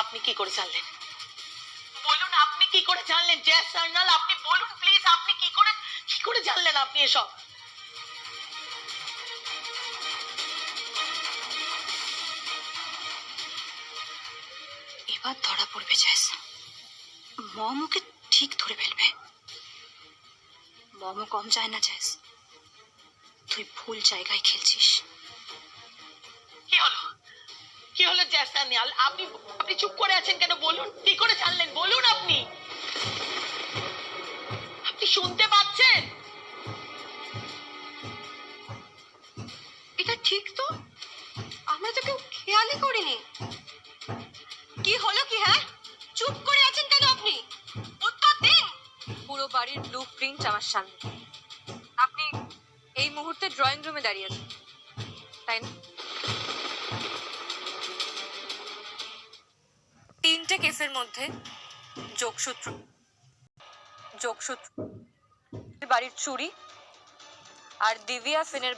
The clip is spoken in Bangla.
আপনি কি করে জানলেন? বলুন আপনি কি করে জানলেন? জয় সান্যাল, আপনি বলুন প্লিজ, আপনি কি করে জানলেন আপনি এসব? এবার ধরা পড়বে জেস। মম ওকে ঠিক ধরে ফেলবে। মমও কম যায় না জেস। তুই ভুল জায়গায় খেলছিস। কি হলো? কি হলো জয় সান্যাল? আপনি আপনি চুপ করে আছেন কেন? বলুন কি করে জানলেন? বলুন আপনি। আপনি শুনতে পাচ্ছেন? এটা ঠিক তো? আমরা তো কেউ খেয়ালই করিনি। কি হলো কি? হ্যাঁ, চুপ করে আছেন কেন আপনি? উত্তর দিন। পুরো বাড়ির ব্লুপ্রিন্ট আমার সামনে। আপনি এই মুহূর্তে ড্রয়িং রুমে দাঁড়িয়ে আছেন, তাই না? তিনটে কেসের মধ্যে যোগসূত্র যোগসূত্র বাড়ির চুরি আর দিব্যা সেনের